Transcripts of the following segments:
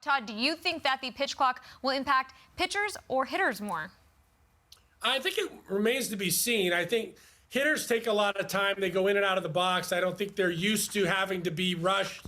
Todd, do you think that the pitch clock will impact pitchers or hitters more? I think it remains to be seen. I think hitters take a lot of time. They go in and out of the box. I don't think they're used to having to be rushed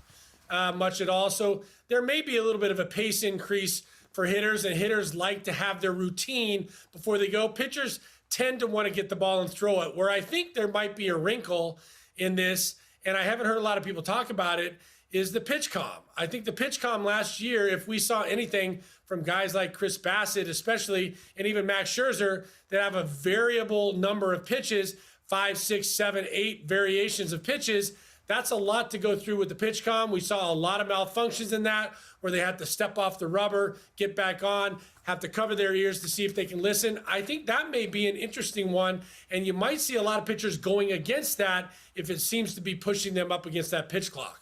much at all. So there may be a little bit of a pace increase for hitters, and hitters like to have their routine before they go. Pitchers tend to want to get the ball and throw it. Where I think there might be a wrinkle in this, and I haven't heard a lot of people talk about it, is the pitch comm. I think the pitch comm last year, if we saw anything from guys like Chris Bassett, especially, and even Max Scherzer, that have a variable number of pitches, 5, 6, 7, 8 variations of pitches, that's a lot to go through with the pitch comm. We saw a lot of malfunctions in that, where they had to step off the rubber, get back on, have to cover their ears to see if they can listen. I think that may be an interesting one, and you might see a lot of pitchers going against that if it seems to be pushing them up against that pitch clock.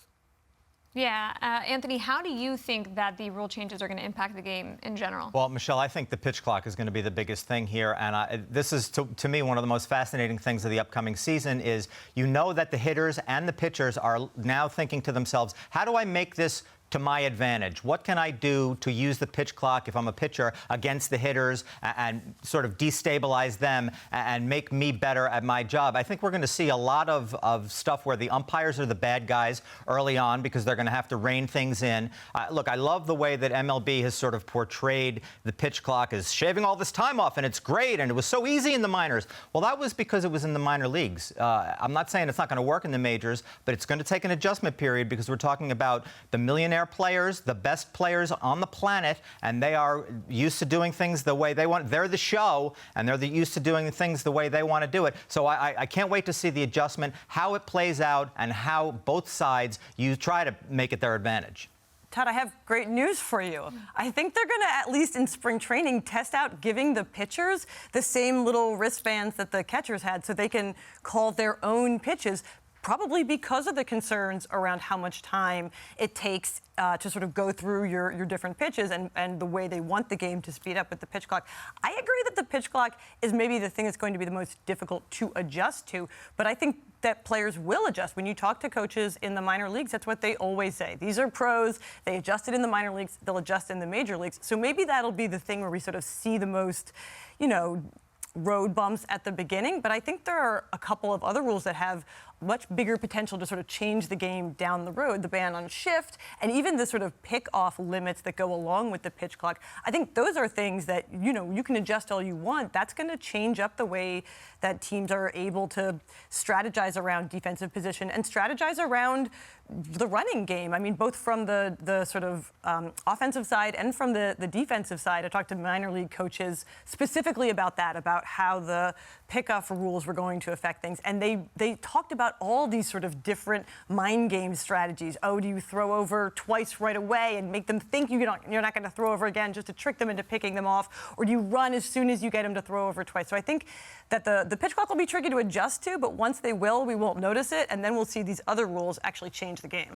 Yeah, Anthony, how do you think that the rule changes are going to impact the game in general? Well, Michelle, I think the pitch clock is going to be the biggest thing here. And this is, to me, one of the most fascinating things of the upcoming season is you know that the hitters and the pitchers are now thinking to themselves, how do I make this to my advantage? What can I do to use the pitch clock if I'm a pitcher against the hitters and sort of destabilize them and make me better at my job? I think we're going to see a lot of stuff where the umpires are the bad guys early on because they're going to have to rein things in. Look, I love the way that MLB has sort of portrayed the pitch clock as shaving all this time off, and it's great, and it was so easy in the minors. Well, that was because it was in the minor leagues. I'm not saying it's not going to work in the majors, but it's going to take an adjustment period because we're talking about the millionaire players, the best players on the planet, and they are used to doing things the way they want. They're the show, and they're used to doing things the way they want to do it. So I can't wait to see the adjustment, how it plays out, and how both sides you try to make it their advantage. Todd, I have great news for you. I think they're going to, at least in spring training, test out giving the pitchers the same little wristbands that the catchers had so they can call their own pitches, probably because of the concerns around how much time it takes to sort of go through your different pitches and the way they want the game to speed up with the pitch clock. I agree that the pitch clock is maybe the thing that's going to be the most difficult to adjust to, but I think that players will adjust. When you talk to coaches in the minor leagues, that's what they always say. These are pros. They adjusted in the minor leagues. They'll adjust in the major leagues. So maybe that'll be the thing where we sort of see the most, road bumps at the beginning, but I think there are a couple of other rules that have much bigger potential to sort of change the game down the road. The ban on shift and even the sort of pick-off limits that go along with the pitch clock. I think those are things that, you can adjust all you want. That's going to change up the way that teams are able to strategize around defensive position and strategize around the running game. I mean, both from the sort of offensive side and from the defensive side. I talked to minor league coaches specifically about that, about how the pickoff rules were going to affect things. And they talked about all these sort of different mind game strategies. Oh, do you throw over twice right away and make them think you're not going to throw over again just to trick them into picking them off? Or do you run as soon as you get them to throw over twice? So I think that the pitch clock will be tricky to adjust to, but once they will, we won't notice it, and then we'll see these other rules actually change the game.